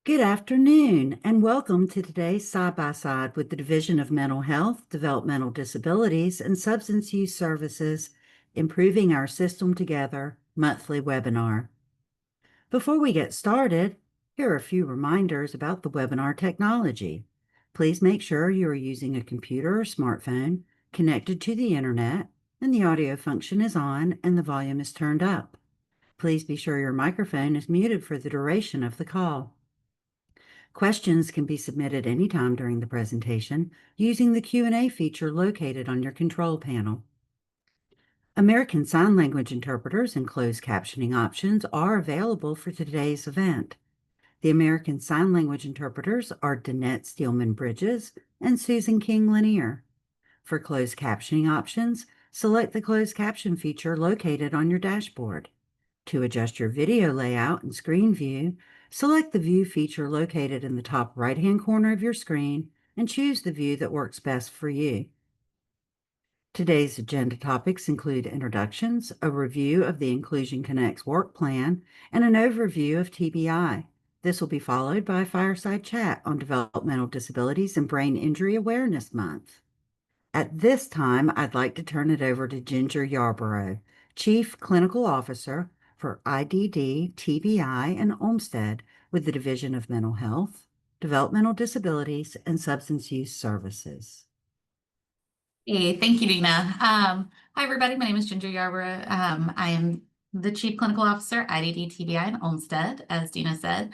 Good afternoon, and welcome to today's Side by Side with the Division of Mental Health, Developmental Disabilities, and Substance Use Services, Improving Our System Together monthly webinar. Before we get started, here are a few reminders about the webinar technology. Please make sure you are using a computer or smartphone connected to the internet, and the audio function is on and the volume is turned up. Please be sure your microphone is muted for the duration of the call. Questions can be submitted anytime during the presentation using the Q&A feature located on your control panel. American Sign Language interpreters and closed captioning options are available for today's event. The American Sign Language interpreters are Danette Steelman-Bridges and Susan King-Lanier. For closed captioning options, select the closed caption feature located on your dashboard. To adjust your video layout and screen view, select the View feature located in the top right-hand corner of your screen and choose the view that works best for you. Today's agenda topics include introductions, a review of the Inclusion Connects work plan, and an overview of TBI. This will be followed by a fireside chat on Developmental Disabilities and Brain Injury Awareness Month. At this time, I'd like to turn it over to Ginger Yarborough, Chief Clinical Officer for IDD, TBI, and Olmsted with the Division of Mental Health, Developmental Disabilities, and Substance Use Services. Hey, thank you, Dina. Hi, everybody. My name is Ginger Yarborough. I am the Chief Clinical Officer, IDD, TBI, and Olmsted, as Dina said.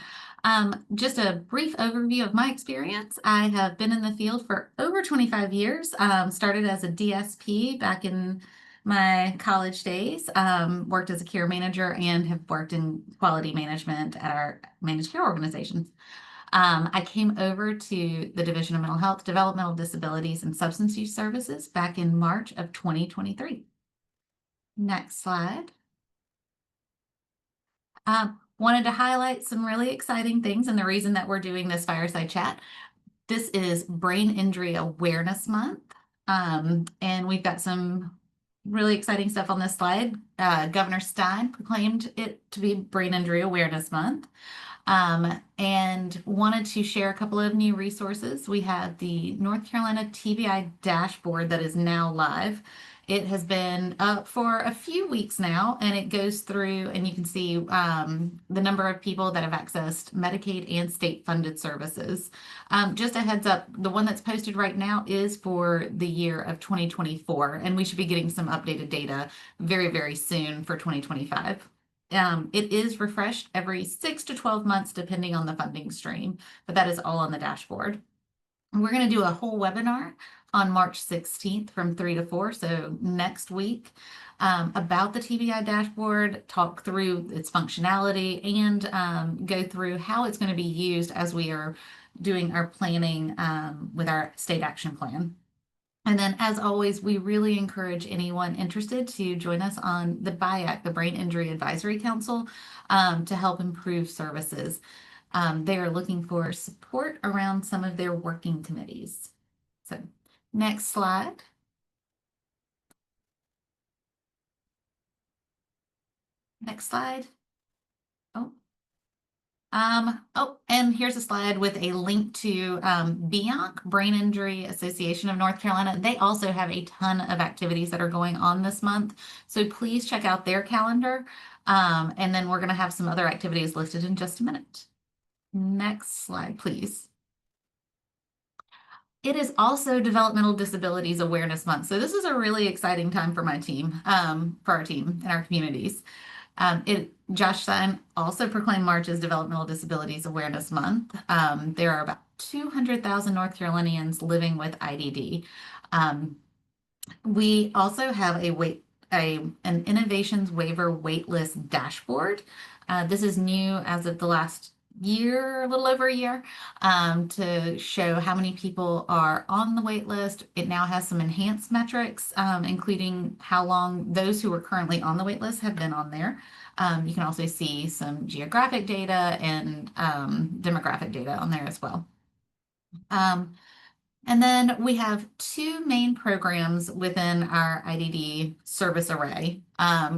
Just a brief overview of my experience. I have been in the field for over 25 years, started as a DSP back in my college days, worked as a care manager, and have worked in quality management at our managed care organizations. I came over to the Division of Mental Health, Developmental Disabilities, and Substance Use Services back in March of 2023. Next slide. Wanted to highlight some really exciting things and the reason that we're doing this fireside chat. This is Brain Injury Awareness Month, and we've got some really exciting stuff on this slide. Governor Stein proclaimed it to be Brain Injury Awareness Month. And wanted to share a couple of new resources. We have the North Carolina TBI dashboard that is now live. It has been up for a few weeks now, and it goes through, and you can see the number of people that have accessed Medicaid and state-funded services. Just a heads up, the one that's posted right now is for the year of 2024, and we should be getting some updated data very, very soon for 2025. It is refreshed every 6 to 12 months, depending on the funding stream, but that is all on the dashboard. We're going to do a whole webinar on March 16th from 3 to 4, so next week, about the TBI dashboard, talk through its functionality, and go through how it's going to be used as we are doing our planning with our state action plan. And then, as always, we really encourage anyone interested to join us on the BIAC, the Brain Injury Advisory Council, to help improve services. They are looking for support around some of their working committees. So, next slide. Next slide. And here's a slide with a link to BIAC, Brain Injury Association of North Carolina. They also have a ton of activities that are going on this month, so please check out their calendar. And then we're going to have some other activities listed in just a minute. Next slide, please. It is also Developmental Disabilities Awareness Month, so this is a really exciting time for my team, for our team and our communities. Josh Stein also proclaimed March as Developmental Disabilities Awareness Month. There are about 200,000 North Carolinians living with IDD. We also have an Innovations Waiver Waitlist dashboard. This is new as of the last year, a little over a year, to show how many people are on the wait list. It now has some enhanced metrics, including how long those who are currently on the wait list have been on there. You can also see some geographic data and demographic data on there as well. And then we have two main programs within our IDD service array.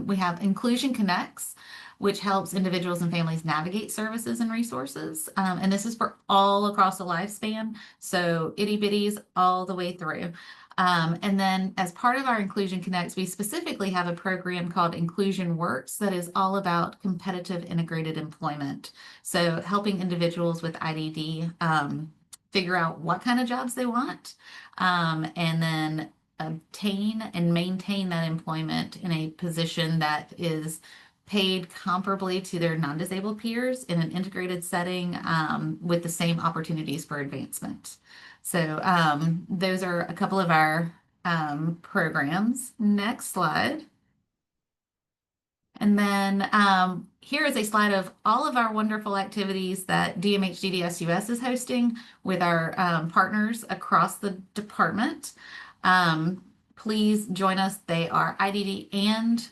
We have Inclusion Connects. which helps individuals and families navigate services and resources. And this is for all across the lifespan, so itty bitties all the way through. And then as part of our Inclusion Connects, we specifically have a program called Inclusion Works that is all about competitive integrated employment. So helping individuals with IDD figure out what kind of jobs they want, and then obtain and maintain that employment in a position that is paid comparably to their non-disabled peers in an integrated setting, with the same opportunities for advancement. So those are a couple of our programs. Next slide. And then here is a slide of all of our wonderful activities that DMHDDSUS is hosting with our partners across the department. Please join us. They are IDD and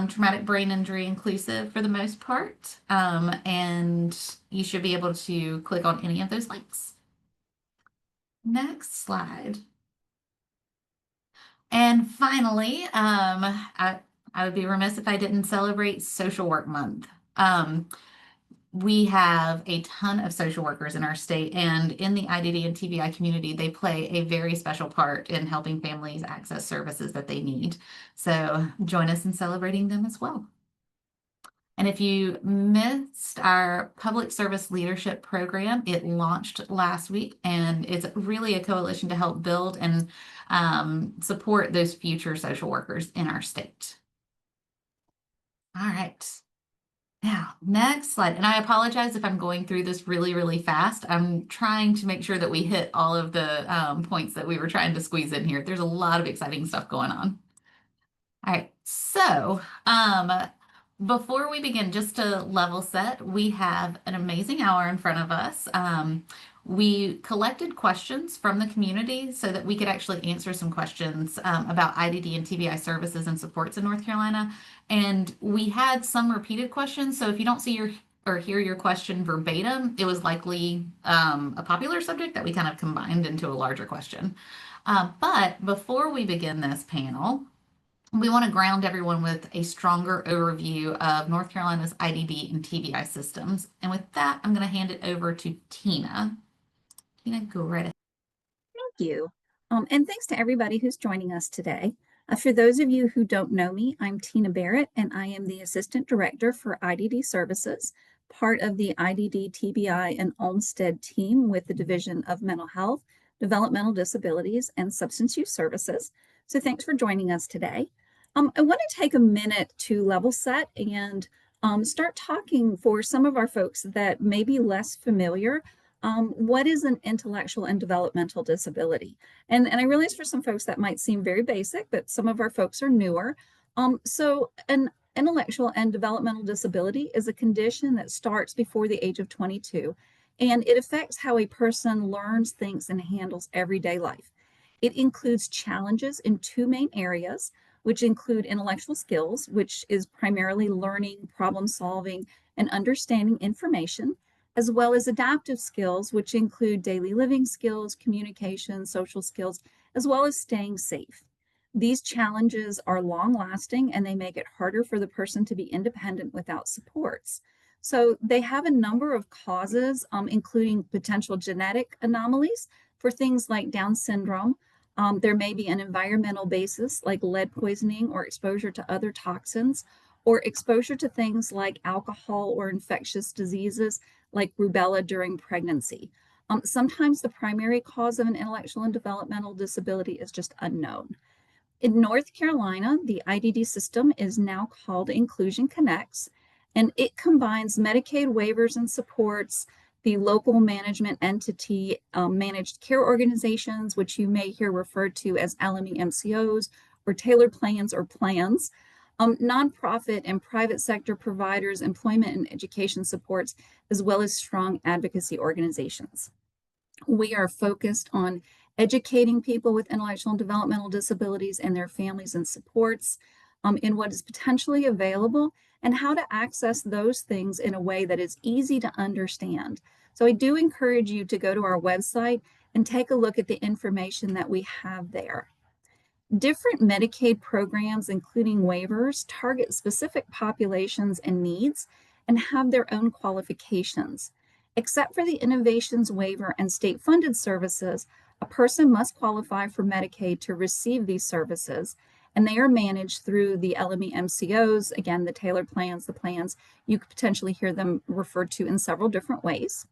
traumatic brain injury inclusive for the most part. And you should be able to click on any of those links. Next slide. And finally, I would be remiss if I didn't celebrate Social Work Month. We have a ton of social workers in our state, and in the IDD and TBI community, they play a very special part in helping families access services that they need. So join us in celebrating them as well. And if you missed our public service leadership program, it launched last week, and it's really a coalition to help build and support those future social workers in our state. All right. Now, next slide. And I apologize if I'm going through this really, really fast. I'm trying to make sure that we hit all of the points that we were trying to squeeze in here. There's a lot of exciting stuff going on. All right, so before we begin, just to level set, we have an amazing hour in front of us. We collected questions from the community so that we could actually answer some questions about IDD and TBI services and supports in North Carolina. And we had some repeated questions. So if you don't see or hear your question verbatim, it was likely a popular subject that we kind of combined into a larger question. But before we begin this panel, we want to ground everyone with a stronger overview of North Carolina's IDD and TBI systems. And with that, I'm going to hand it over to Tina. Tina, go right ahead. Thank you. And thanks to everybody who's joining us today. For those of you who don't know me, I'm Tina Barrett, and I am the Assistant Director for IDD Services, part of the IDD, TBI, and Olmsted team with the Division of Mental Health, Developmental Disabilities, and Substance Use Services. So thanks for joining us today. I want to take a minute to level set and start talking for some of our folks that may be less familiar. What is an intellectual and developmental disability? And I realize for some folks that might seem very basic, but some of our folks are newer. So an intellectual and developmental disability is a condition that starts before the age of 22, and it affects how a person learns, thinks, and handles everyday life. It includes challenges in two main areas, which include intellectual skills, which is primarily learning, problem solving, and understanding information, as well as adaptive skills, which include daily living skills, communication, social skills, as well as staying safe. These challenges are long lasting, and they make it harder for the person to be independent without supports. So they have a number of causes, including potential genetic anomalies for things like Down syndrome. There may be an environmental basis like lead poisoning or exposure to other toxins, or exposure to things like alcohol or infectious diseases like rubella during pregnancy. Sometimes the primary cause of an intellectual and developmental disability is just unknown. In North Carolina, the IDD system is now called Inclusion Connects, and it combines Medicaid waivers and supports, the local management entity, managed care organizations, which you may hear referred to as LME MCOs or tailored plans or plans, nonprofit and private sector providers, employment and education supports, as well as strong advocacy organizations. We are focused on educating people with intellectual and developmental disabilities and their families and supports in what is potentially available and how to access those things in a way that is easy to understand. So I do encourage you to go to our website and take a look at the information that we have there. Different Medicaid programs, including waivers, target specific populations and needs and have their own qualifications. Except for the innovations waiver and state-funded services, a person must qualify for Medicaid to receive these services, and they are managed through the LME MCOs, again, the tailored plans, the plans. You could potentially hear them referred to in several different ways.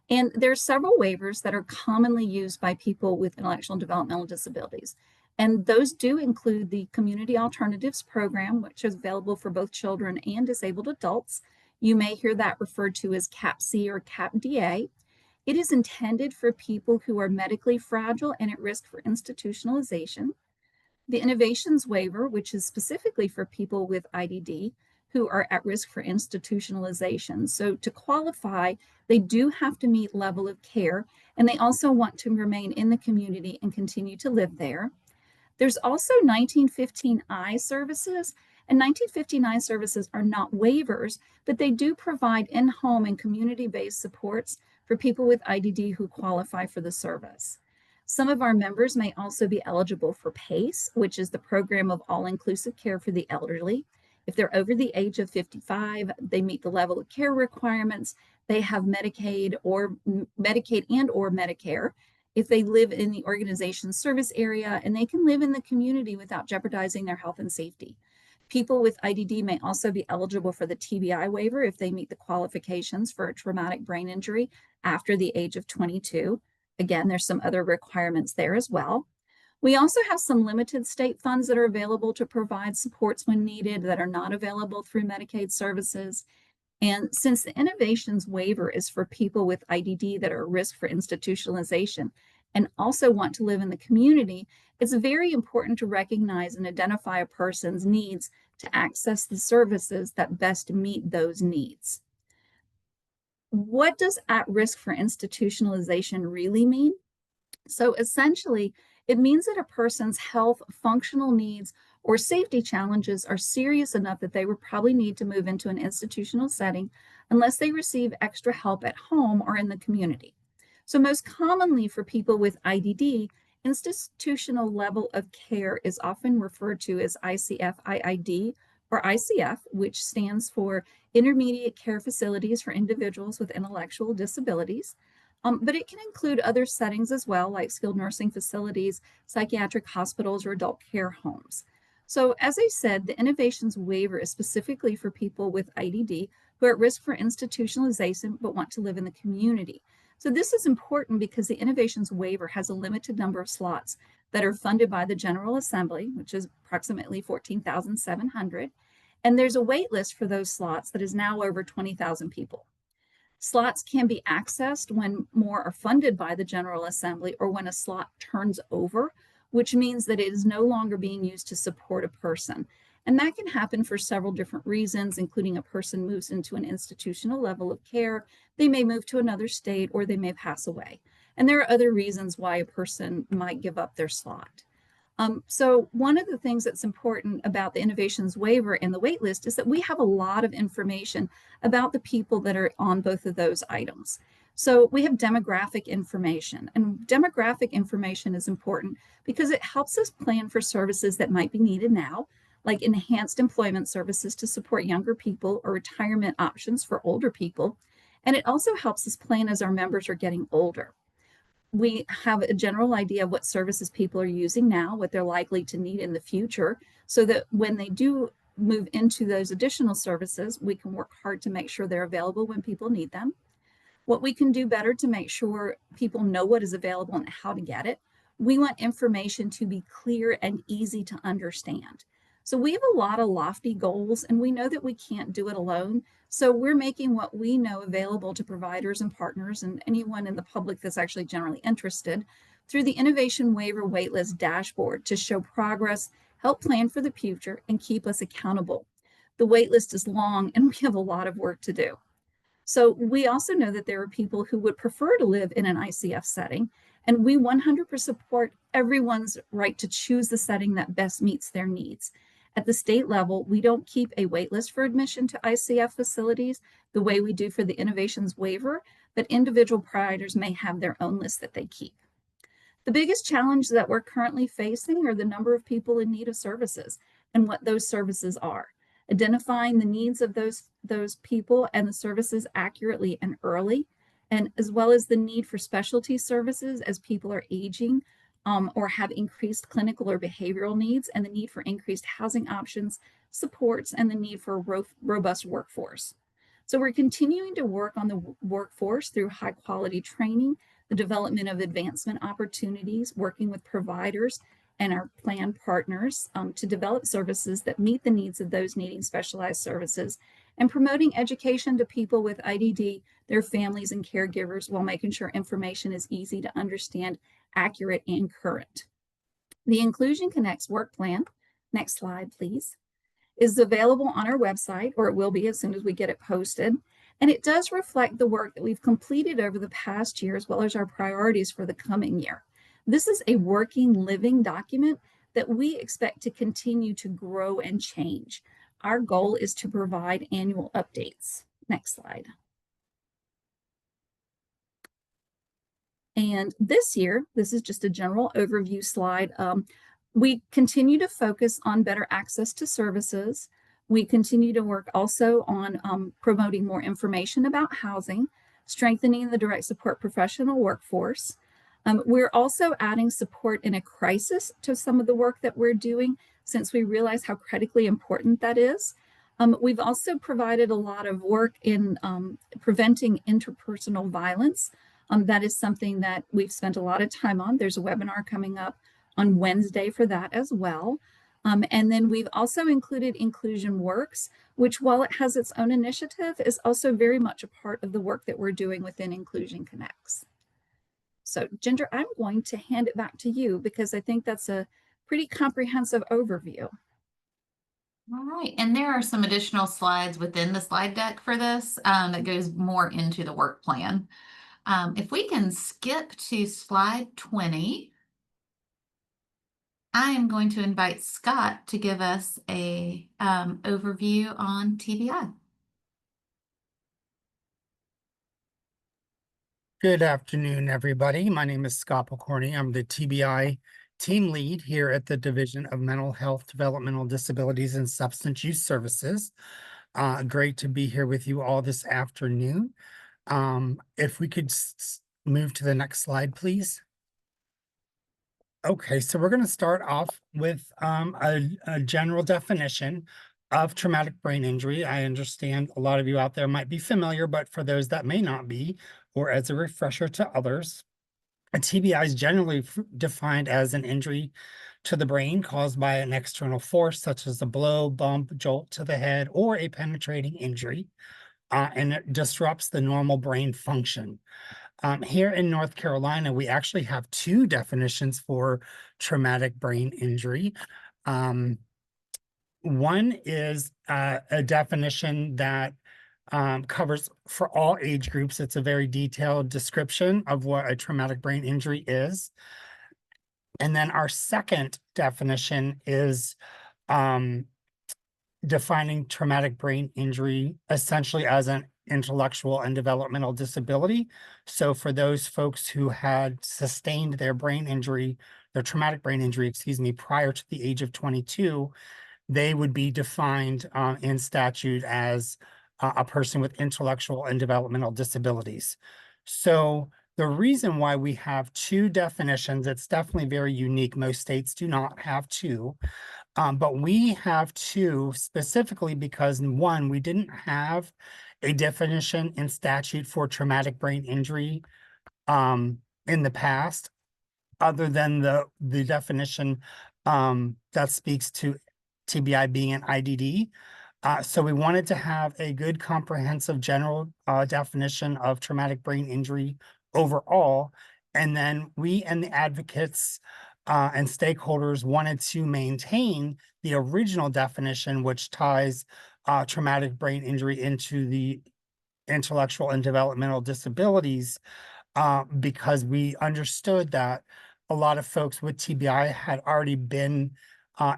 And there are several waivers that are commonly used by people with intellectual and developmental disabilities. And those do include the Community Alternatives Program, which is available for both children and disabled adults. You may hear that referred to as CAP-C or CAP-DA. It is intended for people who are medically fragile and at risk for institutionalization. The Innovations Waiver, which is specifically for people with IDD who are at risk for institutionalization. So to qualify, they do have to meet level of care, and they also want to remain in the community and continue to live there. There's also 1915I services, and 1915I services are not waivers, but they do provide in-home and community-based supports for people with IDD who qualify for the service. Some of our members may also be eligible for PACE, which is the Program of All-Inclusive Care for the Elderly. If they're over the age of 55, they meet the level of care requirements, they have Medicaid and or Medicare. If they live in the organization service area, and they can live in the community without jeopardizing their health and safety. People with IDD may also be eligible for the TBI waiver if they meet the qualifications for a traumatic brain injury after the age of 22. Again, there's some other requirements there as well. We also have some limited state funds that are available to provide supports when needed that are not available through Medicaid services. And since the Innovations Waiver is for people with IDD that are at risk for institutionalization and also want to live in the community, it's very important to recognize and identify a person's needs to access the services that best meet those needs. What does at risk for institutionalization really mean? So essentially, it means that a person's health, functional needs, or safety challenges are serious enough that they would probably need to move into an institutional setting unless they receive extra help at home or in the community. So most commonly for people with IDD, institutional level of care is often referred to as ICF-IID or ICF, which stands for Intermediate Care Facilities for Individuals with Intellectual Disabilities. But it can include other settings as well, like skilled nursing facilities, psychiatric hospitals, or adult care homes. So as I said, the Innovations Waiver is specifically for people with IDD who are at risk for institutionalization but want to live in the community. So this is important because the Innovations Waiver has a limited number of slots that are funded by the General Assembly, which is approximately 14,700. And there's a wait list for those slots that is now over 20,000 people. Slots can be accessed when more are funded by the General Assembly or when a slot turns over, which means that it is no longer being used to support a person. And that can happen for several different reasons, including a person moves into an institutional level of care, they may move to another state, or they may pass away. And there are other reasons why a person might give up their slot. So one of the things that's important about the Innovations Waiver and the wait list is that we have a lot of information about the people that are on both of those items. So we have demographic information, and demographic information is important because it helps us plan for services that might be needed now, like enhanced employment services to support younger people or retirement options for older people. And it also helps us plan as our members are getting older. We have a general idea of what services people are using now, what they're likely to need in the future, so that when they do move into those additional services, we can work hard to make sure they're available when people need them. What we can do better to make sure people know what is available and how to get it. We want information to be clear and easy to understand. So we have a lot of lofty goals, and we know that we can't do it alone. So we're making what we know available to providers and partners and anyone in the public that's actually generally interested through the Innovation Waiver Waitlist dashboard to show progress, help plan for the future, and keep us accountable. The waitlist is long, and we have a lot of work to do. So we also know that there are people who would prefer to live in an ICF setting, and we 100% support everyone's right to choose the setting that best meets their needs. At the state level, we don't keep a wait list for admission to ICF facilities the way we do for the Innovations Waiver, but individual providers may have their own list that they keep. The biggest challenge that we're currently facing are the number of people in need of services and what those services are. Identifying the needs of those people and the services accurately and early, and as well as the need for specialty services as people are aging or have increased clinical or behavioral needs, and the need for increased housing options, supports, and the need for a robust workforce. So we're continuing to work on the workforce through high quality training, the development of advancement opportunities, working with providers and our plan partners to develop services that meet the needs of those needing specialized services, and promoting education to people with IDD, their families and caregivers, while making sure information is easy to understand, accurate, and current. The Inclusion Connects work plan, next slide please, is available on our website, or it will be as soon as we get it posted. And it does reflect the work that we've completed over the past year, as well as our priorities for the coming year. This is a working, living document that we expect to continue to grow and change. Our goal is to provide annual updates. Next slide. And this year, this is just a general overview slide. We continue to focus on better access to services. We continue to work also on promoting more information about housing, strengthening the direct support professional workforce. We're also adding support in a crisis to some of the work that we're doing, since we realize how critically important that is. We've also provided a lot of work in preventing interpersonal violence. That is something that we've spent a lot of time on. There's a webinar coming up on Wednesday for that as well. And then we've also included Inclusion Works, which, while it has its own initiative, is also very much a part of the work that we're doing within Inclusion Connects. So Ginger, I'm going to hand it back to you because I think that's a pretty comprehensive overview. All right, and there are some additional slides within the slide deck for this that goes more into the work plan. If we can skip to slide 20, I am going to invite Scott to give us a overview on TBI. Good afternoon, everybody. My name is Scott Pokorny. I'm the TBI team lead here at the Division of Mental Health, Developmental Disabilities, and Substance Use Services. Great to be here with you all this afternoon. If we could move to the next slide, please. Okay, so we're going to start off with a general definition of traumatic brain injury. I understand a lot of you out there might be familiar, but for those that may not be, or as a refresher to others, a TBI is generally defined as an injury to the brain caused by an external force, such as a blow, bump, jolt to the head, or a penetrating injury, and it disrupts the normal brain function. Here in North Carolina, we actually have two definitions for traumatic brain injury. One is a definition that covers for all age groups. It's a very detailed description of what a traumatic brain injury is. And then our second definition is defining traumatic brain injury essentially as an intellectual and developmental disability. So for those folks who had sustained their brain injury, their traumatic brain injury, excuse me, prior to the age of 22, they would be defined in statute as a person with intellectual and developmental disabilities. So the reason why we have two definitions, it's definitely very unique. Most states do not have two. But we have two specifically because, one, we didn't have a definition in statute for traumatic brain injury in the past, other than the definition that speaks to TBI being an IDD. So we wanted to have a good comprehensive general definition of traumatic brain injury overall. And then we and the advocates and stakeholders wanted to maintain the original definition, which ties traumatic brain injury into the intellectual and developmental disabilities, because we understood that a lot of folks with TBI had already been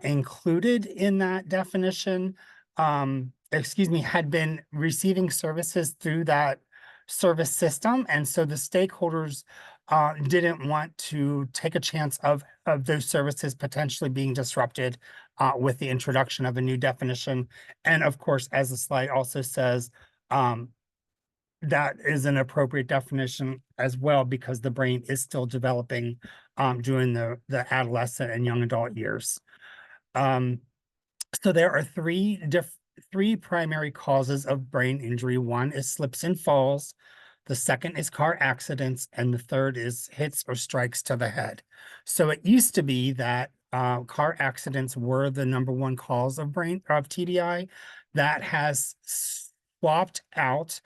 included in that definition, had been receiving services through that service system. And so the stakeholders didn't want to take a chance of those services potentially being disrupted with the introduction of a new definition. And of course, as the slide also says, that is an appropriate definition as well, because the brain is still developing during the adolescent and young adult years. So there are three primary causes of brain injury. One is slips and falls. The second is car accidents, and the third is hits or strikes to the head. So it used to be that car accidents were the #1 cause of TBI. That has swapped out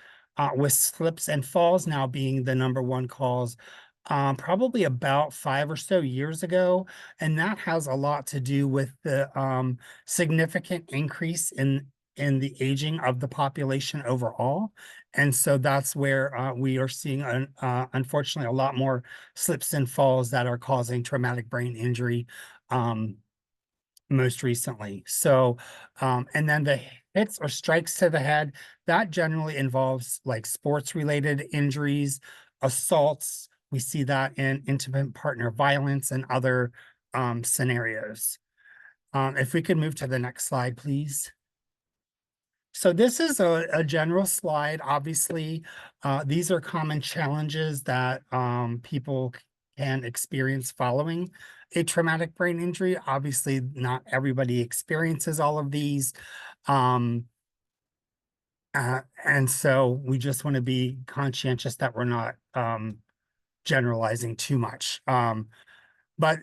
with slips and falls now being the #1 cause, probably about 5 or so years ago. And that has a lot to do with the significant increase in the aging of the population overall. And so that's where we are seeing, unfortunately, a lot more slips and falls that are causing traumatic brain injury most recently. So, and then the hits or strikes to the head, that generally involves like sports related injuries, assaults. We see that in intimate partner violence and other scenarios. If we could move to the next slide, please. So this is a general slide. Obviously, these are common challenges that people can experience following a traumatic brain injury. Obviously, not everybody experiences all of these. And so we just want to be conscientious that we're not generalizing too much. But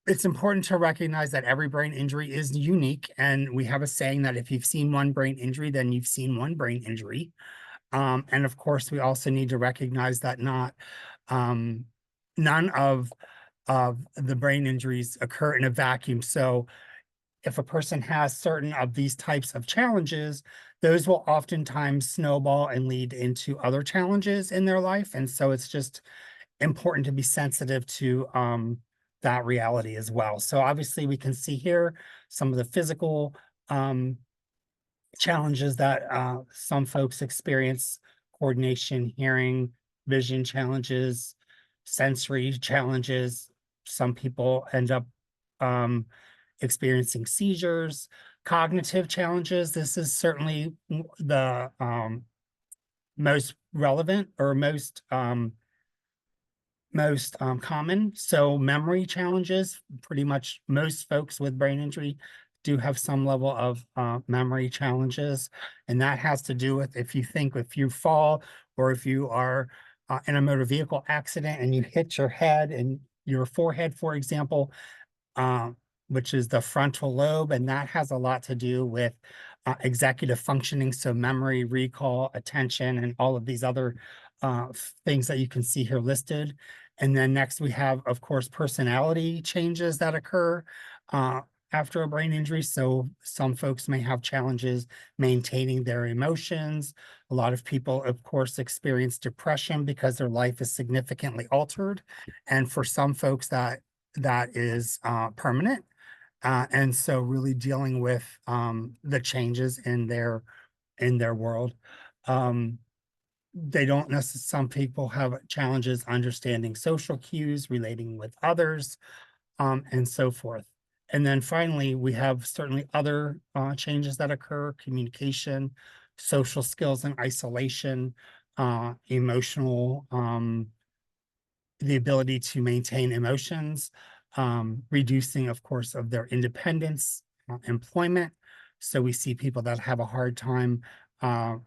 it's important to recognize that every brain injury is unique. And we have a saying that if you've seen one brain injury, then you've seen one brain injury. And of course, we also need to recognize that none of the brain injuries occur in a vacuum. So if a person has certain of these types of challenges, those will oftentimes snowball and lead into other challenges in their life. And so it's just important to be sensitive to that reality as well. So obviously we can see here some of the physical challenges that some folks experience: coordination, hearing, vision challenges, sensory challenges. Some people end up experiencing seizures, cognitive challenges. This is certainly the most relevant or most common. So memory challenges, pretty much most folks with brain injury do have some level of memory challenges. And that has to do with, if you fall or if you are in a motor vehicle accident and you hit your head and your forehead, for example, which is the frontal lobe, and that has a lot to do with executive functioning. So memory, recall, attention, and all of these other things that you can see here listed. And then next we have, of course, personality changes that occur after a brain injury. So some folks may have challenges maintaining their emotions. A lot of people, of course, experience depression because their life is significantly altered. And for some folks that is permanent. And so really dealing with the changes in their world. They don't necessarily, some people have challenges understanding social cues, relating with others, and so forth. And then finally, we have certainly other changes that occur: communication, social skills and isolation, emotional, the ability to maintain emotions, reducing, of course, of their independence, employment. So we see people that have a hard time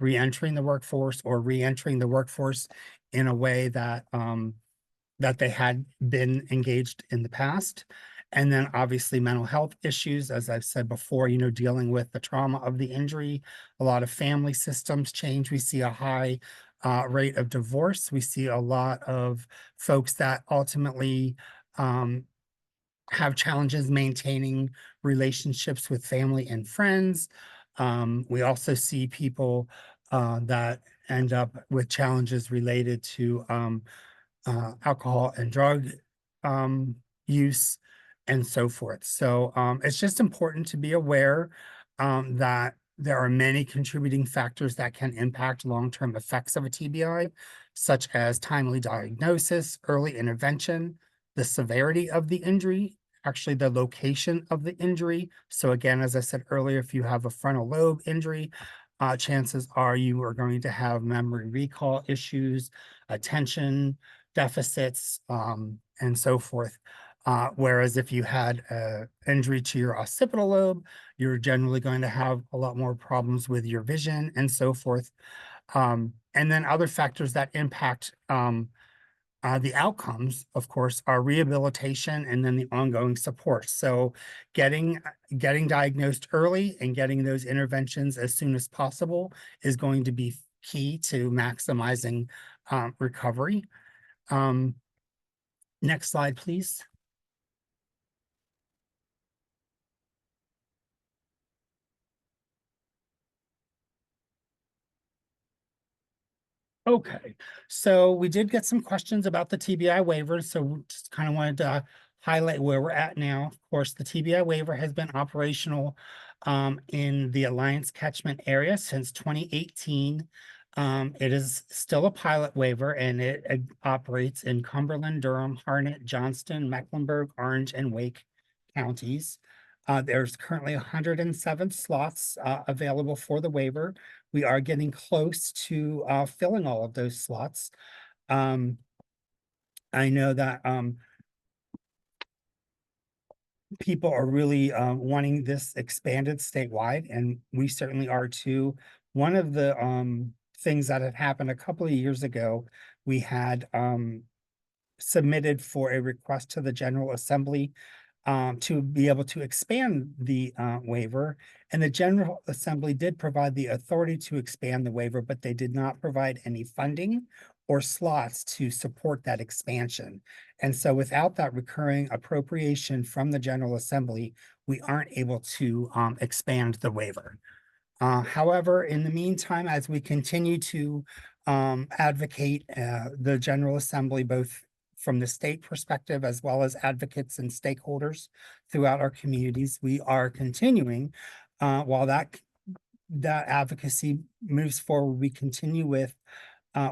re-entering the workforce or re-entering the workforce in a way that that they had been engaged in the past. And then obviously mental health issues, as I've said before, dealing with the trauma of the injury. A lot of family systems change. We see a high rate of divorce. We see a lot of folks that ultimately have challenges maintaining relationships with family and friends. We also see people that end up with challenges related to alcohol and drug use and so forth. So it's just important to be aware that There are many contributing factors that can impact long-term effects of a TBI, such as timely diagnosis, early intervention, the severity of the injury, actually the location of the injury. So again, as I said earlier, if you have a frontal lobe injury, chances are you are going to have memory recall issues, attention deficits, and so forth. Whereas if you had an injury to your occipital lobe, you're generally going to have a lot more problems with your vision and so forth. And then other factors that impact the outcomes, of course, are rehabilitation and then the ongoing support. So getting diagnosed early and getting those interventions as soon as possible is going to be key to maximizing recovery. Next slide, please. Okay, so we did get some questions about the TBI waiver, so we just kind of wanted to highlight where we're at now. Of course, the TBI waiver has been operational in the Alliance catchment area since 2018. It is still a pilot waiver and it operates in Cumberland, Durham, Harnett, Johnston, Mecklenburg, Orange, and Wake counties. There's currently 107 slots available for the waiver. We are getting close to filling all of those slots. I know that people are really wanting this expanded statewide, and we certainly are too. One of the things that had happened a couple of years ago, we had submitted for a request to the General Assembly to be able to expand the waiver. And the General Assembly did provide the authority to expand the waiver, but they did not provide any funding or slots to support that expansion. And so without that recurring appropriation from the General Assembly, we aren't able to expand the waiver. However, in the meantime, as we continue to advocate the General Assembly, both from the state perspective, as well as advocates and stakeholders throughout our communities, we are continuing, while that advocacy moves forward, we continue with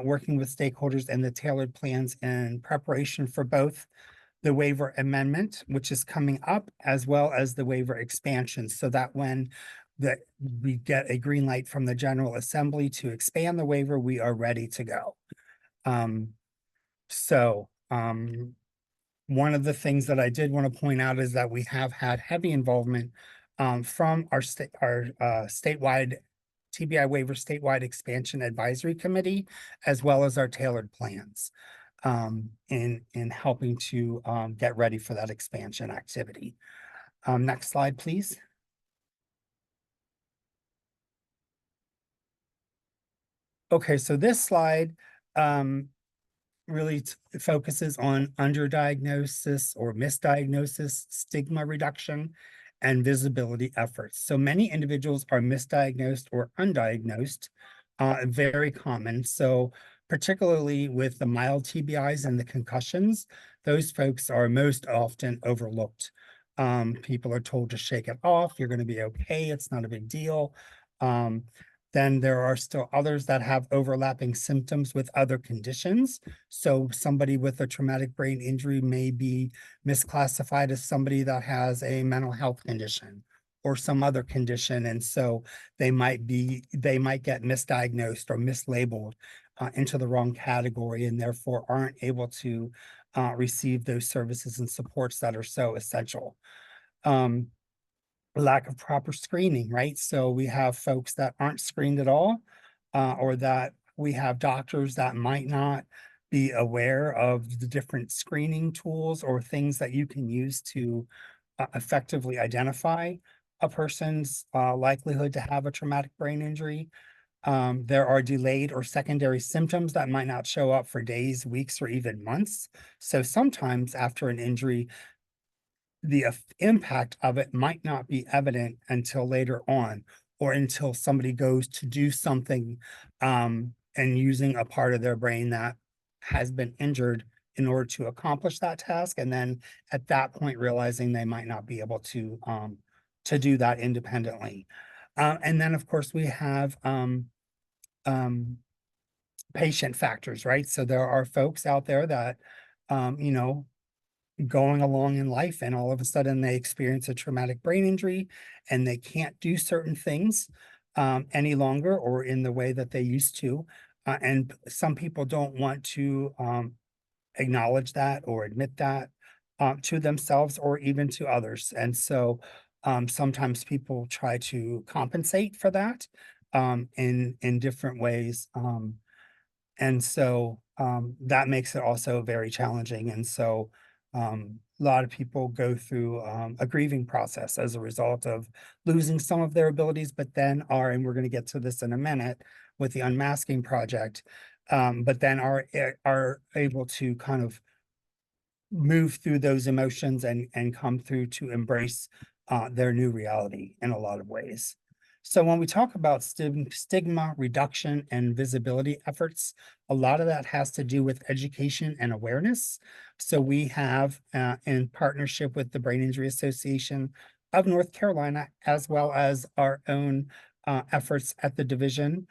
working with stakeholders and the tailored plans in preparation for both the waiver amendment, which is coming up, as well as the waiver expansion, so that when we get a green light from the General Assembly to expand the waiver, we are ready to go. One of the things that I did want to point out is that we have had heavy involvement from our statewide TBI waiver statewide expansion advisory committee, as well as our tailored plans in helping to get ready for that expansion activity. Next slide, please. Okay, so this slide really focuses on underdiagnosis or misdiagnosis, stigma reduction, and visibility efforts. So many individuals are misdiagnosed or undiagnosed, very common. So particularly with the mild TBIs and the concussions, those folks are most often overlooked. People are told to shake it off, you're going to be okay, it's not a big deal. Then there are still others that have overlapping symptoms with other conditions. So somebody with a traumatic brain injury may be misclassified as somebody that has a mental health condition or some other condition. And so they might get misdiagnosed or mislabeled into the wrong category, and therefore aren't able to receive those services and supports that are so essential. Lack of proper screening, right? So we have folks that aren't screened at all, or that we have doctors that might not be aware of the different screening tools or things that you can use to effectively identify a person's likelihood to have a traumatic brain injury. There are delayed or secondary symptoms that might not show up for days, weeks, or even months. So sometimes after an injury, the impact of it might not be evident until later on, or until somebody goes to do something and using a part of their brain that has been injured in order to accomplish that task. And then at that point, realizing they might not be able to do that independently. And then, of course, we have um, patient factors, right? So there are folks out there that, you know, going along in life and all of a sudden they experience a traumatic brain injury and they can't do certain things any longer or in the way that they used to. And some people don't want to acknowledge that or admit that to themselves or even to others. And so sometimes people try to compensate for that in different ways. And so that makes it also very challenging. And so a lot of people go through a grieving process as a result of losing some of their abilities, but then are, and we're going to get to this in a minute with the unmasking project, but then are able to kind of move through those emotions and come through to embrace their new reality in a lot of ways. So when we talk about stigma reduction and visibility efforts, a lot of that has to do with education and awareness. So we have, in partnership with the Brain Injury Association of North Carolina, as well as our own efforts at the division,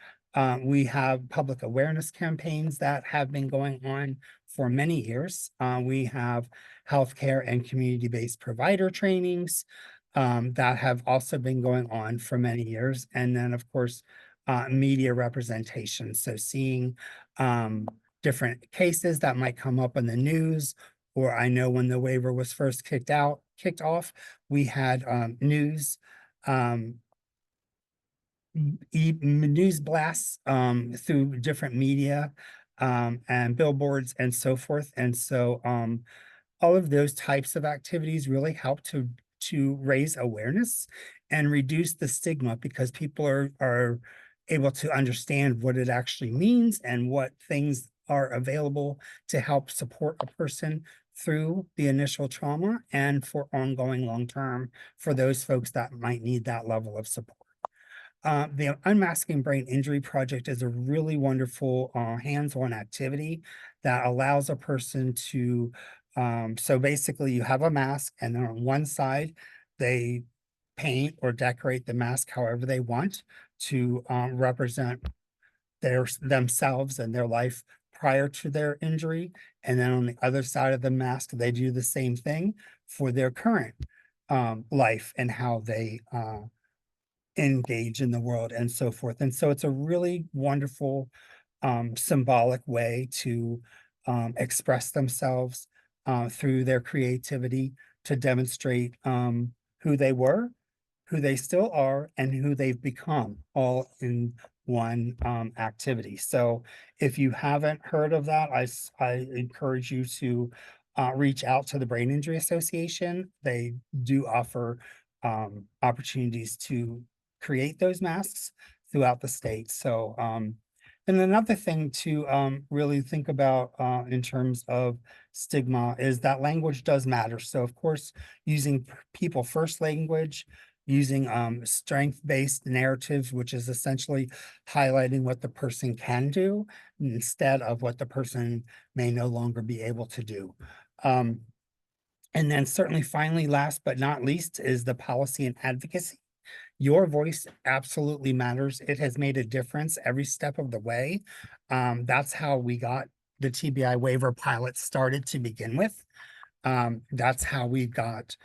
we have public awareness campaigns that have been going on for many years. We have healthcare and community-based provider trainings that have also been going on for many years. And then, of course, media representation. So seeing different cases that might come up in the news, or I know when the waiver was first kicked off, we had news news blasts through different media and billboards and so forth. And so all of those types of activities really help to raise awareness and reduce the stigma because people are able to understand what it actually means and what things are available to help support a person through the initial trauma and for ongoing long term for those folks that might need that level of support. The Unmasking Brain Injury Project is a really wonderful hands-on activity that allows a person to, so basically you have a mask and then on one side, they paint or decorate the mask however they want to represent themselves and their life prior to their injury. And then on the other side of the mask, they do the same thing for their current life and how they engage in the world and so forth. And so it's a really wonderful symbolic way to express themselves through their creativity to demonstrate who they were, who they still are, and who they've become all in one activity. So if you haven't heard of that, I encourage you to reach out to the Brain Injury Association. They do offer opportunities to create those masks throughout the state. So, and another thing to really think about in terms of stigma is that language does matter. So of course, using people first language, using strength-based narratives, which is essentially highlighting what the person can do instead of what the person may no longer be able to do. And then certainly finally, last but not least, is the policy and advocacy. Your voice absolutely matters. It has made a difference every step of the way. That's how we got the TBI waiver pilot started to begin with. That's how we got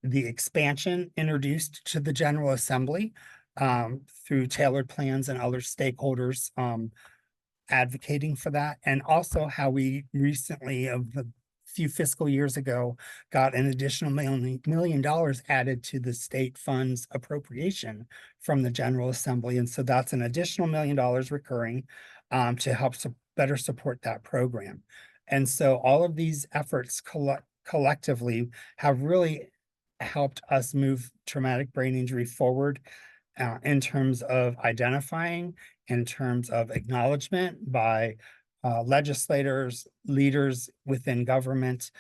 the expansion introduced to the General Assembly through tailored plans and other stakeholders advocating for that, and also how we recently, of a few fiscal years ago, got an additional $1 million added to the state funds appropriation from the General Assembly. And so that's an additional $1 million recurring to help better support that program. And so all of these efforts collectively have really helped us move traumatic brain injury forward in terms of identifying, in terms of acknowledgement by legislators, leaders within government,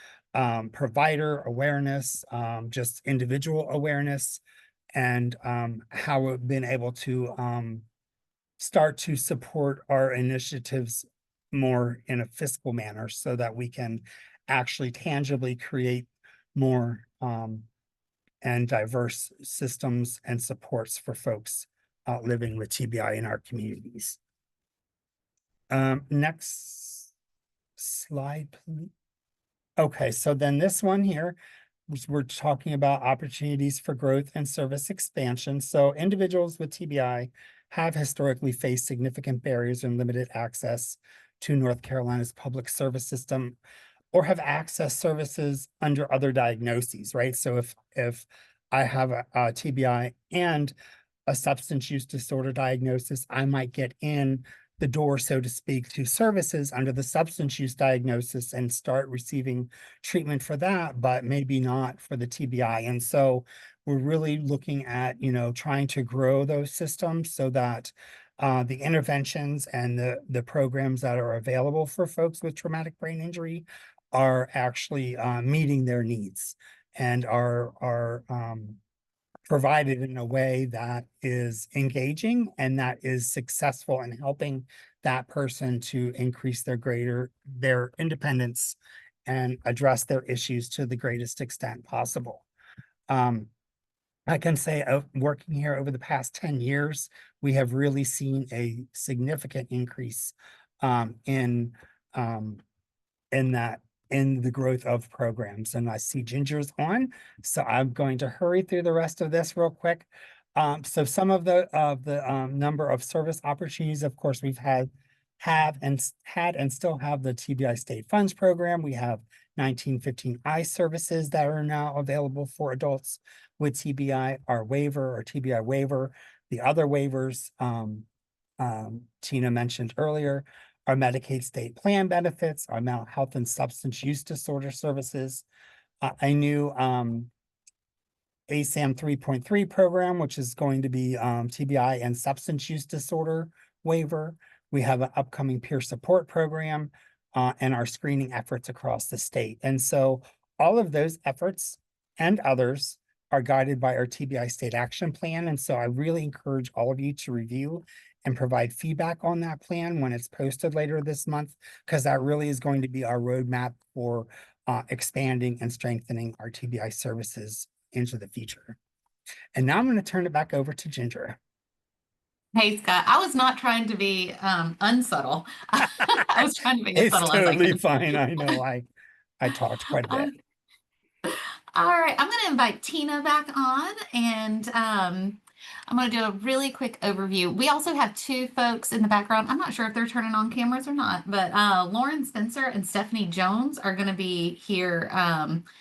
provider awareness, just individual awareness, and how we've been able to start to support our initiatives more in a fiscal manner so that we can actually tangibly create more and diverse systems and supports for folks living with TBI in our communities. Next slide, please. Okay, so then this one here, which we're talking about opportunities for growth and service expansion. So individuals with TBI have historically faced significant barriers and limited access to North Carolina's public service system, or have accessed services under other diagnoses, right? So if I have a TBI and a substance use disorder diagnosis, I might get in the door, so to speak, to services under the substance use diagnosis and start receiving treatment for that, but maybe not for the TBI. And so we're really looking at, trying to grow those systems so that the interventions and the programs that are available for folks with traumatic brain injury are actually meeting their needs and are provided in a way that is engaging and that is successful in helping that person to increase their independence and address their issues to the greatest extent possible. I can say working here over the past 10 years, we have really seen a significant increase in the growth of programs. And I see Ginger's on, so I'm going to hurry through the rest of this real quick. So some of the number of service opportunities, of course, we've had and still have the TBI State Funds Program. We have 1915 I services that are now available for adults with TBI, our waiver or TBI waiver. The other waivers Tina mentioned earlier, our Medicaid state plan benefits, our mental health and substance use disorder services, a new ASAM 3.3 program, which is going to be TBI and substance use disorder waiver. We have an upcoming peer support program and our screening efforts across the state. And so all of those efforts and others are guided by our TBI state action plan. And so I really encourage all of you to review and provide feedback on that plan when it's posted later this month, because that really is going to be our roadmap for expanding and strengthening our TBI services into the future. And now I'm going to turn it back over to Ginger. Hey, Scott, I was not trying to be unsubtle. I was trying to be as It's subtle as I totally could. fine. I know I talked quite a bit. All right, I'm going to invite Tina back on, and I'm going to do a really quick overview. We also have two folks in the background. I'm not sure if they're turning on cameras or not, but Lauren Spencer and Stephanie Jones are going to be here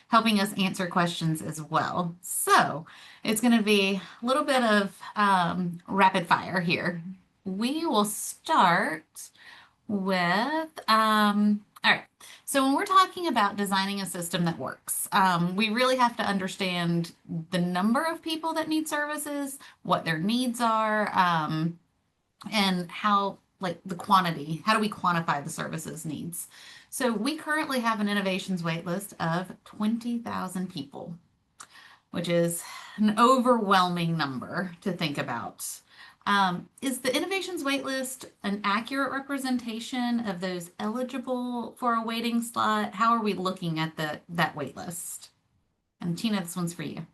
helping us answer questions as well. So it's going to be a little bit of rapid fire here. We will start with, all right. So when we're talking about designing a system that works, we really have to understand the number of people that need services, what their needs are, and how, like, the quantity, how do we quantify the services needs? So we currently have an innovations waitlist of 20,000 people, which is an overwhelming number to think about. Is the innovations waitlist an accurate representation of those eligible for a waiting slot? How are we looking at that waitlist? And Tina, this one's for you.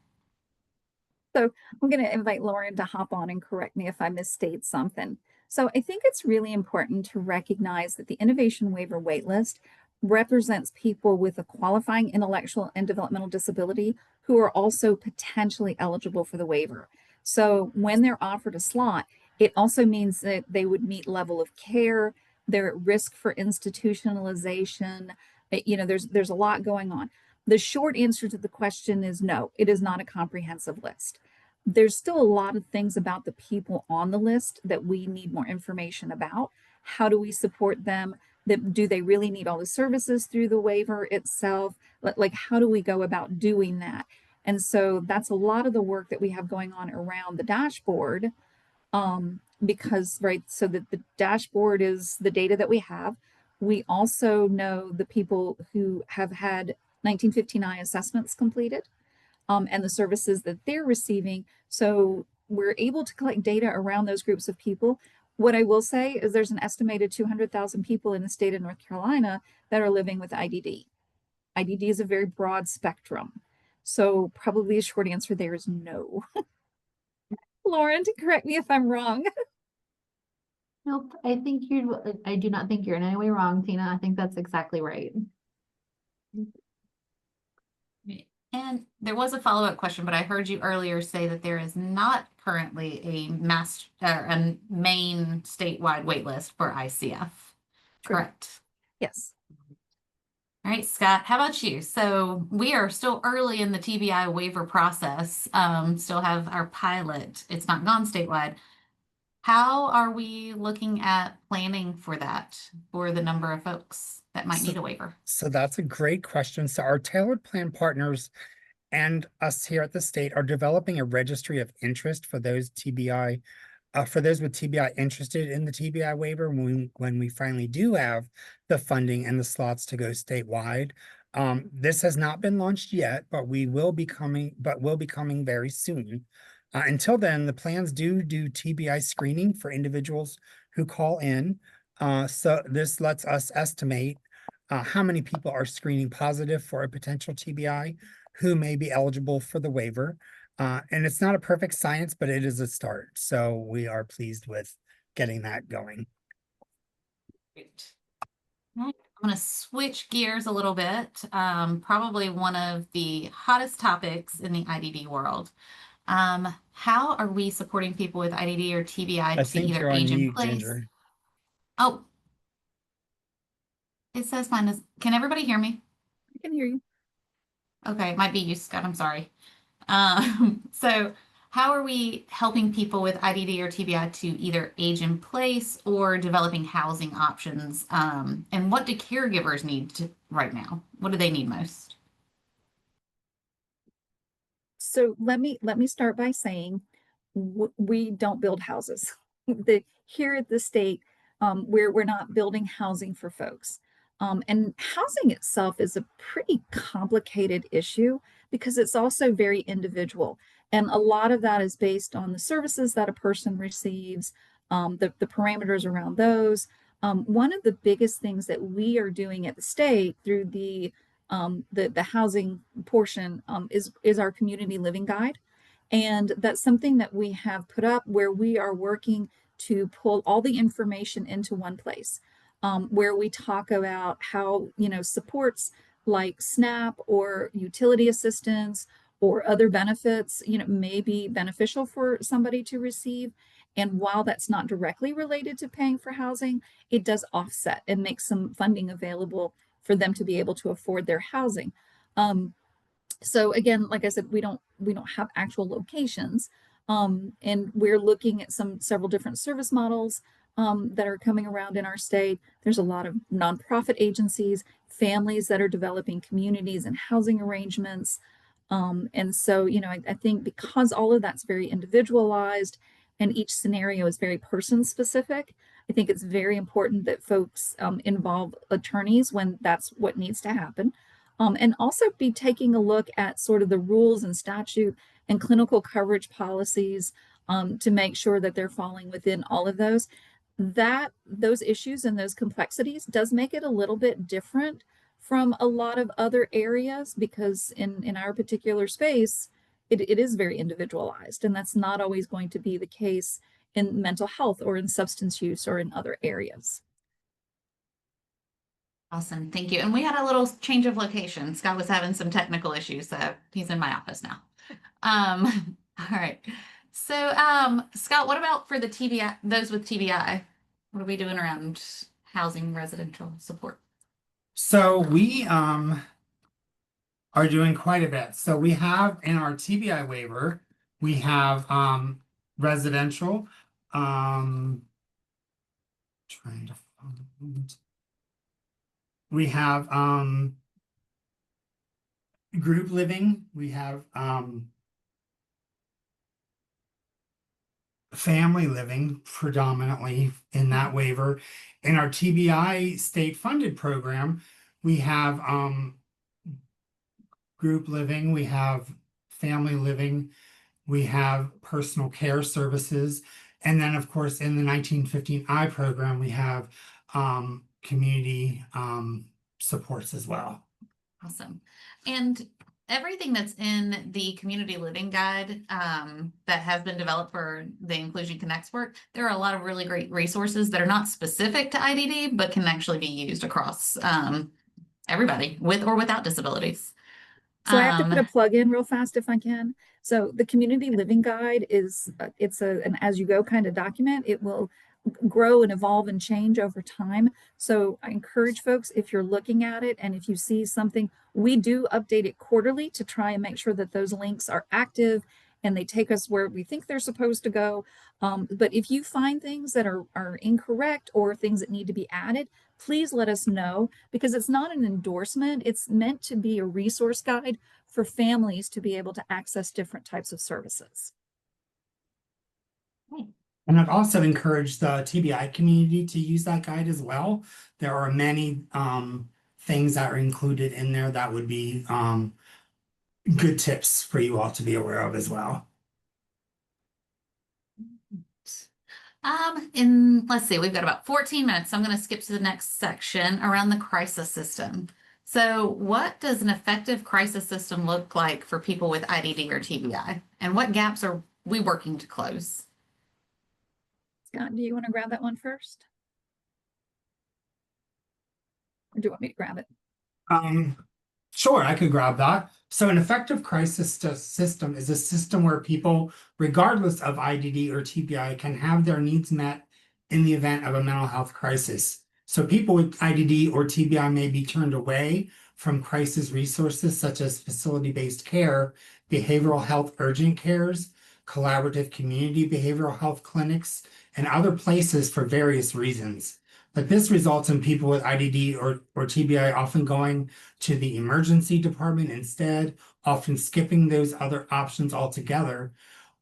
So I'm going to invite Lauren to hop on and correct me if I misstate something. So I think it's really important to recognize that the innovation waiver waitlist represents people with a qualifying intellectual and developmental disability who are also potentially eligible for the waiver. So when they're offered a slot, it also means that they would meet level of care, they're at risk for institutionalization. There's a lot going on. The short answer to the question is no, it is not a comprehensive list. There's still a lot of things about the people on the list that we need more information about. How do we support them? Do they really need all the services through the waiver itself? Like, how do we go about doing that? And so that's a lot of the work that we have going on around the dashboard, because, right, so that the dashboard is the data that we have. We also know the people who have had 1915I assessments completed and the services that they're receiving. So we're able to collect data around those groups of people. What I will say is there's an estimated 200,000 people in the state of North Carolina that are living with IDD. IDD is a very broad spectrum. So probably a short answer there is no. Lauren, to correct me if I'm wrong. Nope, I do not think you're in any way wrong, Tina. I think that's exactly right. And there was a follow-up question, but I heard you earlier say that there is not currently a main statewide wait list for ICF. Correct. Yes. All right, Scott, how about you? So we are still early in the TBI waiver process, still have our pilot. It's not gone statewide. How are we looking at planning for that, for the number of folks that might need a waiver? So that's a great question. So our tailored plan partners and us here at the state are developing a registry of interest for those TBI, for those with TBI interested in the TBI waiver when we finally do have the funding and the slots to go statewide. This has not been launched yet, but will be coming very soon. Until then, the plans do TBI screening for individuals who call in. So this lets us estimate how many people are screening positive for a potential TBI who may be eligible for the waiver. And it's not a perfect science, but it is a start. So we are pleased with getting that going. Great. All right, I'm going to switch gears a little bit. Probably one of the hottest topics in the IDD world. How are we supporting people with IDD or TBI I to think either you're on age in mute, place? Ginger. Oh, it says mine is. Can everybody hear me? I can hear you. Okay, it might be you, Scott. I'm sorry. So how are we helping people with IDD or TBI to either age in place or developing housing options? And what do caregivers need right now? What do they need most? So let me start by saying we don't build houses. Here at the state, we're not building housing for folks. And housing itself is a pretty complicated issue because it's also very individual. And a lot of that is based on the services that a person receives, the parameters around those. One of the biggest things that we are doing at the state through the housing portion is our community living guide. And that's something that we have put up where we are working to pull all the information into one place, where we talk about how, supports like SNAP or utility assistance or other benefits, may be beneficial for somebody to receive. And while that's not directly related to paying for housing, it does offset and make some funding available for them to be able to afford their housing. So again, like I said, we don't have actual locations, and we're looking at several different service models that are coming around in our state. There's a lot of nonprofit agencies, families that are developing communities and housing arrangements. And so, I think because all of that's very individualized and each scenario is very person specific, I think it's very important that folks involve attorneys when that's what needs to happen. And also be taking a look at sort of the rules and statute and clinical coverage policies to make sure that they're falling within all of those. Those issues and those complexities does make it a little bit different from a lot of other areas because in our particular space, it is very individualized, and that's not always going to be the case in mental health or in substance use or in other areas. Awesome, thank you. And we had a little change of location. Scott was having some technical issues, so he's in my office now. All right. So, Scott, what about for the TBI, those with TBI? What are we doing around housing residential support? So we are doing quite a bit. So we have in our TBI waiver, we have residential, trying to find, we have group living, we have family living predominantly in that waiver. In our TBI state funded program, we have group living, we have family living, we have personal care services, and then of course in the 1915I program we have community supports as well. Awesome. And everything that's in the community living guide that has been developed for the Inclusion Connects work, there are a lot of really great resources that are not specific to IDD, but can actually be used across everybody with or without disabilities. So I have to put a plug in real fast if I can. So the community living guide is it's an as you go kind of document. It will grow and evolve and change over time. So I encourage folks, if you're looking at it and if you see something, we do update it quarterly to try and make sure that those links are active and they take us where we think they're supposed to go. But if you find things that are incorrect or things that need to be added, please let us know, because it's not an endorsement. It's meant to be a resource guide for families to be able to access different types of services. And I'd also encourage the TBI community to use that guide as well. There are many things that are included in there that would be good tips for you all to be aware of as well. Let's see, we've got about 14 minutes. So I'm going to skip to the next section around the crisis system. So what does an effective crisis system look like for people with IDD or TBI? And what gaps are we working to close? Scott, do you want to grab that one first? Or do you want me to grab it? Sure, I could grab that. So an effective crisis system is a system where people, regardless of IDD or TBI, can have their needs met in the event of a mental health crisis. So people with IDD or TBI may be turned away from crisis resources such as facility-based care, behavioral health urgent cares, collaborative community behavioral health clinics, and other places for various reasons. But this results in people with IDD or TBI often going to the emergency department instead, often skipping those other options altogether.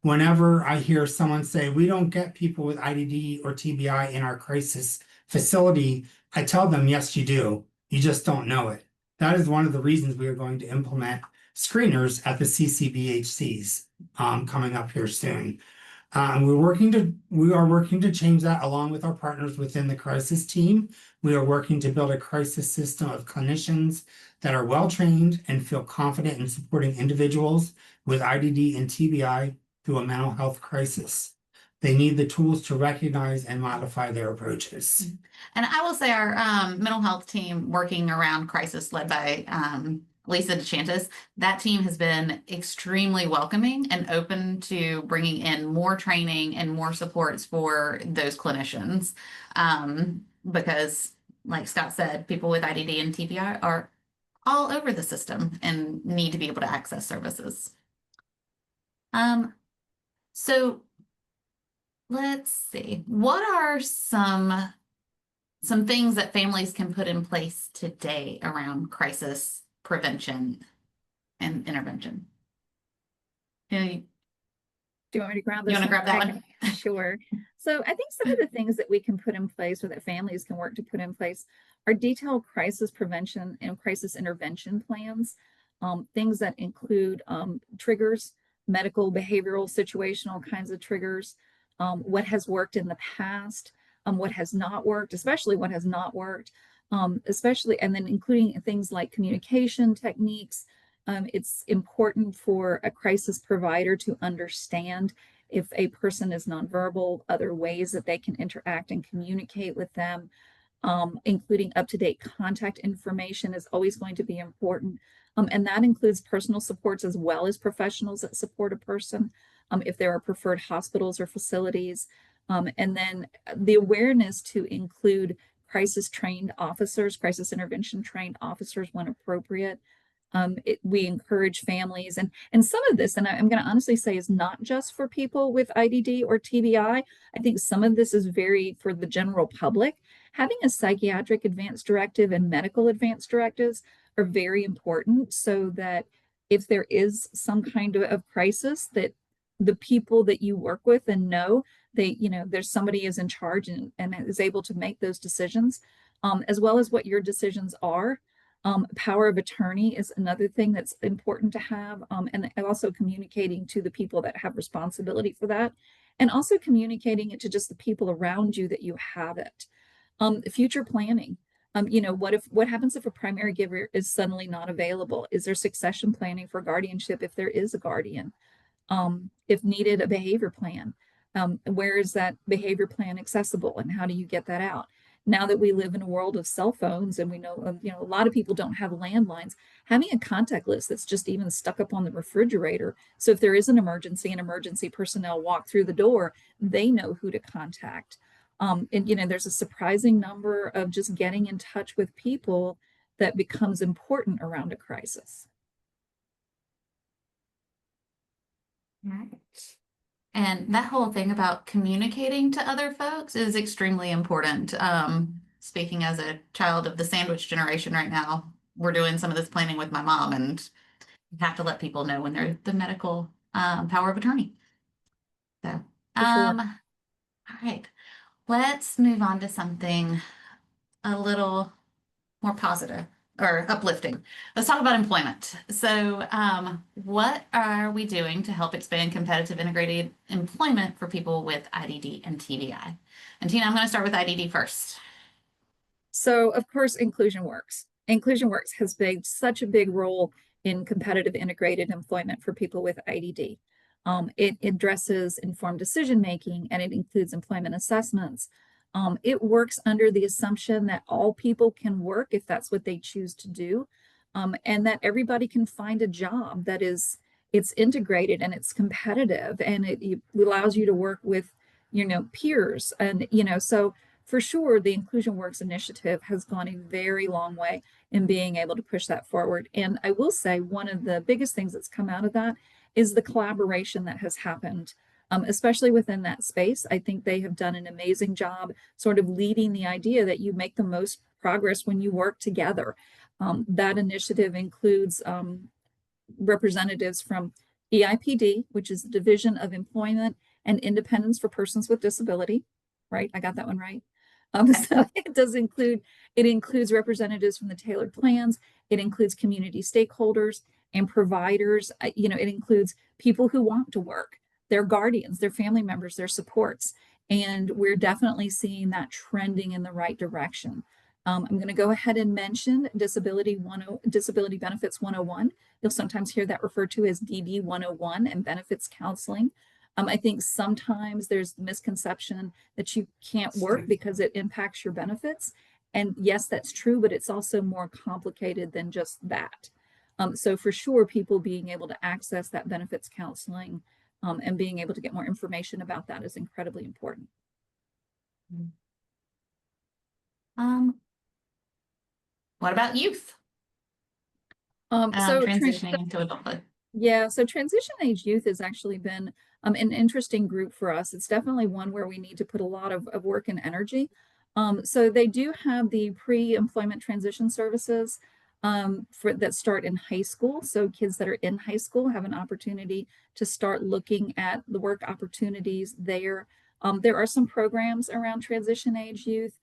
Whenever I hear someone say, we don't get people with IDD or TBI in our crisis facility, I tell them, yes, you do. You just don't know it. That is one of the reasons we are going to implement screeners at the CCBHCs coming up here soon. We are working to change that along with our partners within the crisis team. We are working to build a crisis system of clinicians that are well trained and feel confident in supporting individuals with IDD and TBI through a mental health crisis. They need the tools to recognize and modify their approaches. And I will say our mental health team working around crisis led by Lisa DeChantis, that team has been extremely welcoming and open to bringing in more training and more supports for those clinicians. Because like Scott said, people with IDD and TBI are all over the system and need to be able to access services. So let's see, what are some things that families can put in place today around crisis prevention and intervention? Do you want me to grab this? You want to grab that one? Sure. So I think some of the things that we can put in place or that families can work to put in place are detailed crisis prevention and crisis intervention plans. Things that include triggers, medical, behavioral, situational kinds of triggers, what has worked in the past, what has not worked, especially what has not worked, and then including things like communication techniques. It's important for a crisis provider to understand if a person is nonverbal, other ways that they can interact and communicate with them, including up-to-date contact information is always going to be important. And that includes personal supports as well as professionals that support a person, if there are preferred hospitals or facilities. And then the awareness to include crisis trained officers, crisis intervention trained officers when appropriate. We encourage families and some of this, and I'm going to honestly say, is not just for people with IDD or TBI. I think some of this is very for the general public. Having a psychiatric advance directive and medical advance directives are very important so that if there is some kind of crisis, that the people that you work with and know there's somebody is in charge and is able to make those decisions, as well as what your decisions are. Power of attorney is another thing that's important to have, and also communicating to the people that have responsibility for that, and also communicating it to just the people around you that you have it. Future planning. What happens if a primary giver is suddenly not available? Is there succession planning for guardianship if there is a guardian? If needed, a behavior plan. Where is that behavior plan accessible, and how do you get that out? Now that we live in a world of cell phones, and we know, a lot of people don't have landlines, having a contact list that's just even stuck up on the refrigerator. So if there is an emergency personnel walk through the door, they know who to contact. There's a surprising number of just getting in touch with people that becomes important around a crisis. Right. And that whole thing about communicating to other folks is extremely important. Speaking as a child of the sandwich generation right now, we're doing some of this planning with my mom, and you have to let people know when they're the medical power of attorney. So, For sure. all right, let's move on to something a little more positive or uplifting. Let's talk about employment. So, what are we doing to help expand competitive integrated employment for people with IDD and TBI? And Tina, I'm going to start with IDD first. So, of course, Inclusion Works. Inclusion Works has played such a big role in competitive integrated employment for people with IDD. It addresses informed decision making, and it includes employment assessments. It works under the assumption that all people can work if that's what they choose to do, and that everybody can find a job that it's integrated and it's competitive, and it allows you to work with peers, and so for sure the Inclusion Works initiative has gone a very long way in being able to push that forward. And I will say one of the biggest things that's come out of that is the collaboration that has happened, especially within that space. I think they have done an amazing job sort of leading the idea that you make the most progress when you work together. That initiative includes representatives from EIPD, which is the Division of Employment and Independence for Persons with Disability, right? I got that one right. So it includes representatives from the tailored plans. It includes community stakeholders and providers. It includes people who want to work, their guardians, their family members, their supports. And we're definitely seeing that trending in the right direction. I'm going to go ahead and mention Disability Benefits 101. You'll sometimes hear that referred to as DB 101 and benefits counseling. I think sometimes there's the misconception that you can't work because it impacts your benefits. And yes, that's true, but it's also more complicated than just that. So for sure, people being able to access that benefits counseling and being able to get more information about that is incredibly important. What about youth? So transitioning into adulthood. Yeah, so transition age youth has actually been an interesting group for us. It's definitely one where we need to put a lot of work and energy. So they do have the pre-employment transition services that start in high school. So kids that are in high school have an opportunity to start looking at the work opportunities there. There are some programs around transition age youth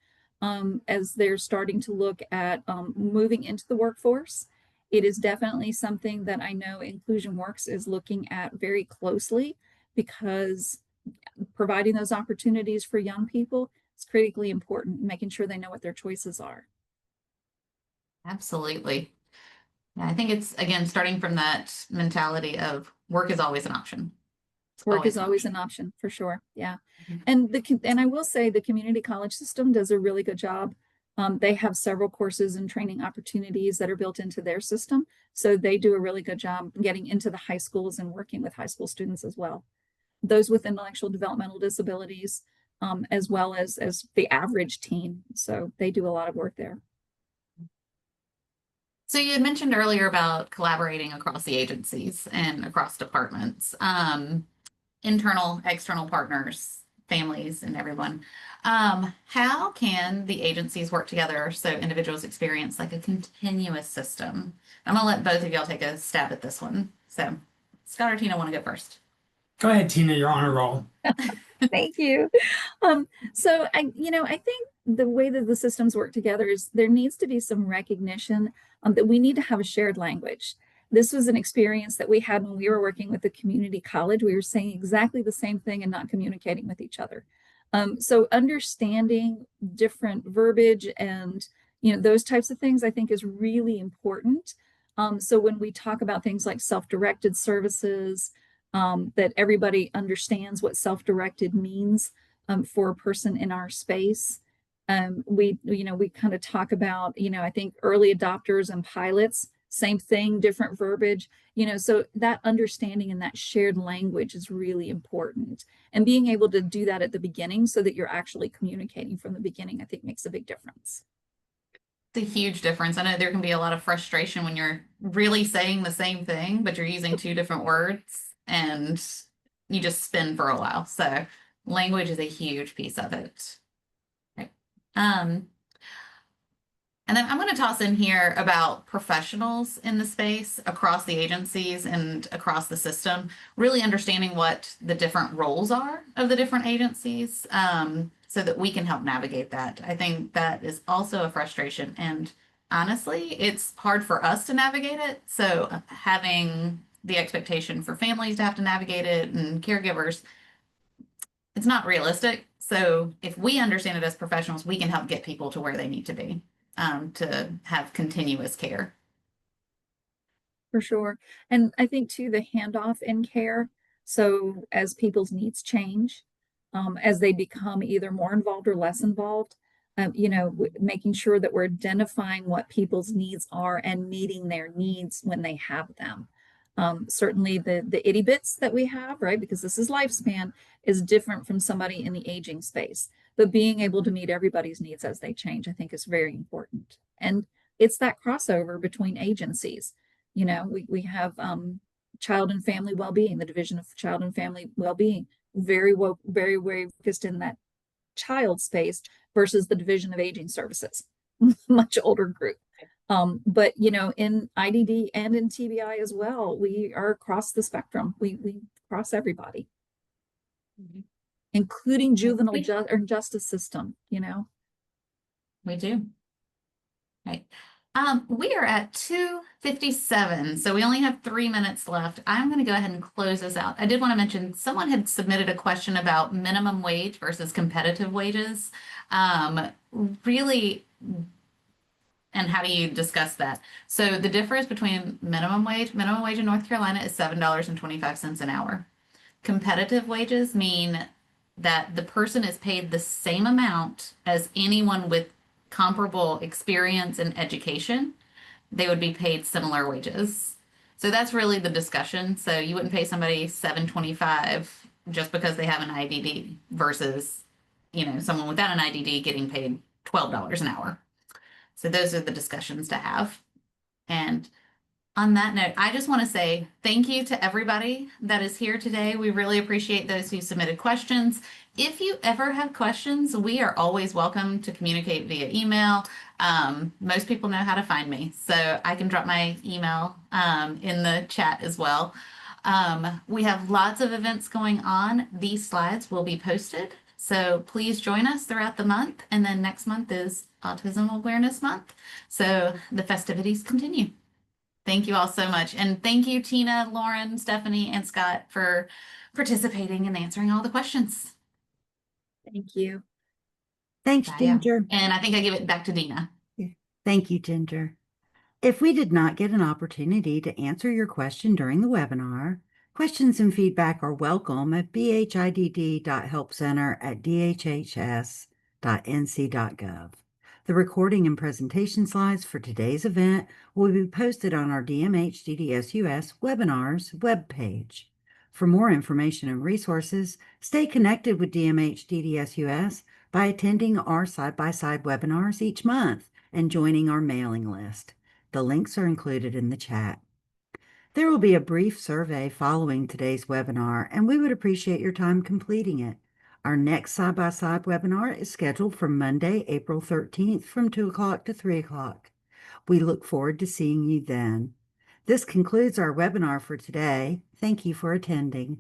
as they're starting to look at moving into the workforce. It is definitely something that I know Inclusion Works is looking at very closely, because providing those opportunities for young people is critically important, making sure they know what their choices are. Absolutely. Yeah, I think it's, again, starting from that mentality of work is always an option. Work is always an option, for sure. Yeah. And I will say the community college system does a really good job. They have several courses and training opportunities that are built into their system. So they do a really good job getting into the high schools and working with high school students as well. Those with intellectual developmental disabilities, as well as the average teen. So they do a lot of work there. So you had mentioned earlier about collaborating across the agencies and across departments, internal, external partners, families, and everyone. How can the agencies work together so individuals experience like a continuous system? I'm gonna let both of y'all take a stab at this one. So Scott or Tina want to go first? Go ahead, Tina, you're on a roll. Thank you. So I think the way that the systems work together is there needs to be some recognition that we need to have a shared language. This was an experience that we had when we were working with the community college. We were saying exactly the same thing and not communicating with each other. So understanding different verbiage and Those types of things I think is really important. So when we talk about things like self-directed services, that everybody understands what self-directed means for a person in our space. We kind of talk about, I think early adopters and pilots, same thing, different verbiage, so that understanding and that shared language is really important. And being able to do that at the beginning so that you're actually communicating from the beginning, I think makes a big difference. It's a huge difference. I know there can be a lot of frustration when you're really saying the same thing, but you're using two different words and you just spin for a while. So language is a huge piece of it. Right. And then I'm going to toss in here about professionals in the space across the agencies and across the system, really understanding what the different roles are of the different agencies, so that we can help navigate that. I think that is also a frustration. And honestly, it's hard for us to navigate it. So having the expectation for families to have to navigate it and caregivers, it's not realistic. So if we understand it as professionals, we can help get people to where they need to be, to have continuous care. For sure. And I think too, the handoff in care. So as people's needs change, as they become either more involved or less involved, making sure that we're identifying what people's needs are and meeting their needs when they have them. Certainly the itty bits that we have, right? Because this is lifespan, is different from somebody in the aging space. But being able to meet everybody's needs as they change, I think is very important. And it's that crossover between agencies. We have child and family well-being, the Division of Child and Family Well-being, very focused in that child space versus the Division of Aging Services, much older group. But in IDD and in TBI as well, we are across the spectrum. We cross everybody, including juvenile justice system. We do. Right. We are at 2:57, so we only have 3 minutes left. I'm going to go ahead and close this out. I did want to mention someone had submitted a question about minimum wage versus competitive wages. Really, and how do you discuss that? So the difference between minimum wage in North Carolina is $7.25 an hour. Competitive wages mean that the person is paid the same amount as anyone with comparable experience and education. They would be paid similar wages. So that's really the discussion. So you wouldn't pay somebody $7.25 just because they have an IDD versus, someone without an IDD getting paid $12 an hour. So those are the discussions to have. And on that note, I just want to say thank you to everybody that is here today. We really appreciate those who submitted questions. If you ever have questions, we are always welcome to communicate via email. Most people know how to find me, so I can drop my email in the chat as well. We have lots of events going on. These slides will be posted, so please join us throughout the month. And then next month is Autism Awareness Month, so the festivities continue. Thank you all so much. And thank you, Tina, Lauren, Stephanie, and Scott for participating and answering all the questions. Thank you. Thanks, Bye, Ginger. And I think I give it back to Dina. Thank you, Ginger. If we did not get an opportunity to answer your question during the webinar, questions and feedback are welcome at bhidd.helpcenter@dhhs.nc.gov. The recording and presentation slides for today's event will be posted on our DMHDDSUS webinars webpage. For more information and resources, stay connected with DMHDDSUS by attending our side-by-side webinars each month and joining our mailing list. The links are included in the chat. There will be a brief survey following today's webinar, and we would appreciate your time completing it. Our next side-by-side webinar is scheduled for Monday, April 13th from 2 o'clock to 3 o'clock. We look forward to seeing you then. This concludes our webinar for today. Thank you for attending.